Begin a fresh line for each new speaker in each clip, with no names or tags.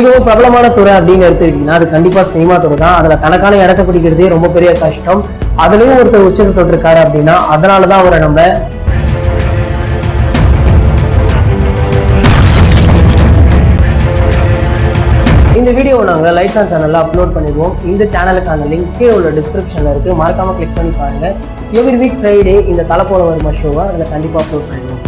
மிகவும் பிரபலமான துறை அப்படின்னு எடுத்துக்கிட்டீங்கன்னா அது கண்டிப்பா சினிமா துறை தான். அதுல தனக்கான இடத்தை பிடிக்கிறதே ரொம்ப பெரிய கஷ்டம். அதுலயும் ஒருத்தர் உச்சத்தை தொட்டிருக்காரு அப்படின்னா அதனாலதான் அவரை நம்ம இந்த வீடியோவை நாங்கள் லைட்ஸ் ஆன் சேனல்ல அப்லோட் பண்ணிடுவோம். இந்த சேனலுக்கான லிங்க் கீழே உள்ள டிஸ்கிரிப்ஷன்ல இருக்கு, மறக்காம கிளிக் பண்ணி பாருங்க. எவ்ரி வீக் ஃப்ரைடே இந்த தலை போல வருமா ஷோவை அதுல கண்டிப்பா அப்லோட் பண்ணிடுவோம்.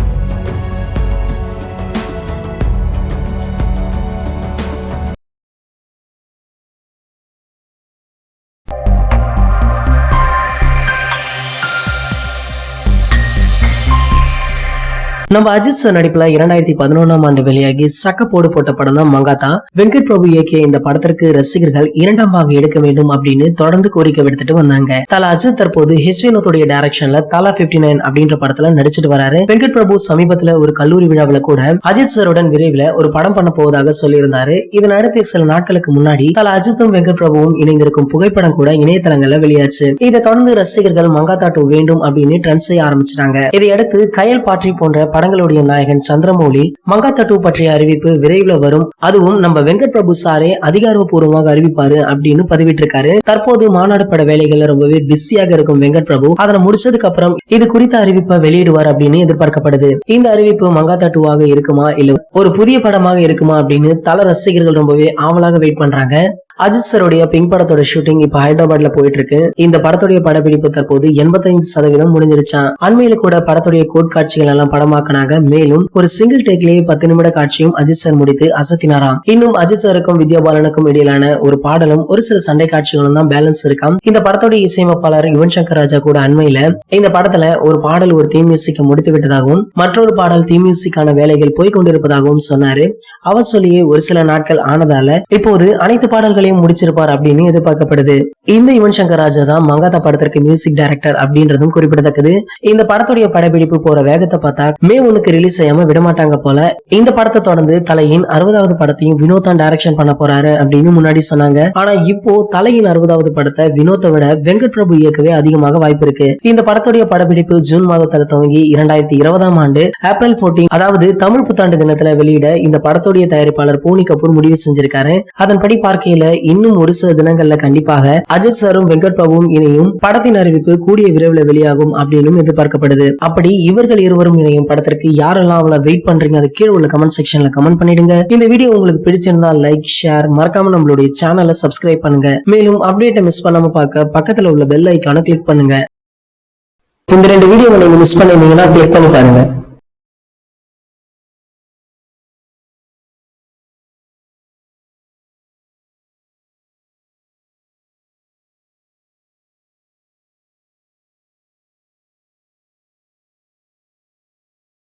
நம்ம அஜித் சார் நடிப்புல 2011ஆம் ஆண்டு வெளியாகி சக்கப்போடு போட்ட படம் தான் மங்காத்தா. வெங்கட் பிரபு இயக்கிய இந்த படத்திற்கு ரசிகர்கள் 2ஆம் பாகம் எடுக்க வேண்டும் அப்படின்னு தொடர்ந்து கோரிக்கை விடுத்துட்டு வந்தாங்க. தல அஜித் தற்போது ஹெச் வினோத்துடைய டைரக்ஷன்ல தலா 59 அப்படின்ற படத்துல நடிச்சிட்டு வராரு. வெங்கட் பிரபு சமீபத்துல ஒரு கல்லூரி விழாவில கூட அஜித் சாருடன் விரைவில் ஒரு படம் பண்ண போவதாக சொல்லியிருந்தாரு. இதன் அடுத்து சில நாட்களுக்கு முன்னாடி தல அஜித்தும் வெங்கட் பிரபுவும் இணைந்திருக்கும் புகைப்படம் கூட இணையதளங்கள்ல வெளியாச்சு. இதை தொடர்ந்து ரசிகர்கள் மங்காத்தா 2 வேண்டும் அப்படின்னு ட்ரெண்ட் செய்ய ஆரம்பிச்சிட்டாங்க. இதையடுத்து கயல் பாட்ரி போன்ற படங்களுடைய நாயகன் சந்திரமௌலி மங்காத்தா 2 பற்றிய அறிவிப்பு விரைவில் வரும், அதுவும் நம்ம வெங்கட் பிரபு சாரே அதிகாரப்பூர்வமாக அறிவிப்பாரு அப்படின்னு பதிவிட்டிருக்காரு. தற்போது மாநாடு பட வேலைகள்ல ரொம்பவே பிஸியாக இருக்கும் வெங்கட் பிரபு அதனை முடிச்சதுக்கு அப்புறம் இது குறித்த அறிவிப்பை வெளியிடுவார் அப்படின்னு எதிர்பார்க்கப்படுது. இந்த அறிவிப்பு மங்காத்தா 2 இருக்குமா இல்ல ஒரு புதிய படமாக இருக்குமா அப்படின்னு தல ரசிகர்கள் ரொம்பவே ஆவலாக வெயிட் பண்றாங்க. அஜித் சாருடைய பிங்க் படத்தோட ஷூட்டிங் இப்ப ஹைதராபாத்ல போயிட்டு இருக்கு. இந்த படத்துடைய படப்பிடிப்பு தற்போது 85% முடிஞ்சிருச்சான். அண்மையில கூட படத்துடைய கோட்காட்சிகள் எல்லாம் படமாக்கினாங்க. மேலும் ஒரு சிங்கிள் டேக்லயே 10 நிமிட காட்சியும் அஜித் சார் முடித்து அசத்தினாராம். இன்னும் அஜித் சாருக்கும் வித்யா பாலனுக்கும் இடையிலான ஒரு பாடலும் ஒரு சில சண்டை காட்சிகளும் தான் பேலன்ஸ் இருக்காம். இந்த படத்துடைய இசையமைப்பாளர் யுவன் சங்கர் ராஜா கூட அண்மையில இந்த படத்துல ஒரு பாடல் ஒரு தீம் மியூசிக்கை முடித்து விட்டதாகவும் மற்றொரு பாடல் தீம் மியூசிக்கான வேலைகள் போய்கொண்டிருப்பதாகவும் சொன்னாரு. அவர் சொல்லியே ஒரு சில நாட்கள் ஆனதால இப்போது அனைத்து பாடல்கள் முடிச்சிருப்பார் அப்படின்னு எதிர்பார்க்கப்படுது. இந்த யுவன் சங்கர் ராஜா தான் மங்காத்தா படத்திற்கு மியூசிக் டைரக்டர் அப்படின்றதும் குறிப்பிடத்தக்கது. இந்த படத்துடைய படப்பிடிப்பு போற வேகத்தை பார்த்தா மே 1 ரிலீஸ் செய்யாம விடமாட்டாங்க போல. இந்த படத்தை தொடர்ந்து தலையின் 60வது படத்தையும் வினோத் தான் டைரக்ஷன் பண்ண போறாரு அப்படின்னு முன்னாடி சொன்னாங்க. ஆனா இப்போ தலையின் 60வது படத்தை வினோத்தை விட வெங்கட் பிரபு இயக்கவே அதிகமாக வாய்ப்பு இருக்கு. இந்த படத்துடைய படப்பிடிப்பு ஜூன் மாதத்துல துவங்கி 2020ஆம் ஆண்டு ஏப்ரல் 14 அதாவது தமிழ் புத்தாண்டு தினத்துல வெளியிட இந்த படத்துடைய தயாரிப்பாளர் போனி கபூர் முடிவு செஞ்சிருக்காரு. அதன்படி பார்க்கையில இன்னும் ஒரு சில தினங்கள்ல கண்டிப்பாக அஜித் சாரும் வெங்கட் பிரபுவும் இணையும் படத்தின் அறிவிப்பு கூடிய விரைவில் வெளியாகும் அப்படின்னு எதிர்பார்க்கப்படுது. அப்படி இவர்கள் இருவரும் இணையும் படத்திற்கு யாரெல்லாம் அவ்வளவு வெயிட் பண்றீங்க அது கீழே உள்ள கமெண்ட் செக்ஷன்ல கமெண்ட் பண்ணிடுங்க. இந்த வீடியோ உங்களுக்கு பிடிச்சிருந்தா லைக் ஷேர் மறக்காம நம்மளுடைய சேனலை சப்ஸ்கிரைப் பண்ணுங்க. மேலும் அப்டேட்டை மிஸ் பண்ணாம பார்க்க பக்கத்துல உள்ள பெல் ஐக்கான கிளிக் பண்ணுங்க. இந்த 2 வீடியோ நீங்க மிஸ் பண்ணிருந்தீங்கன்னா கிளிக் பண்ணி பாருங்க.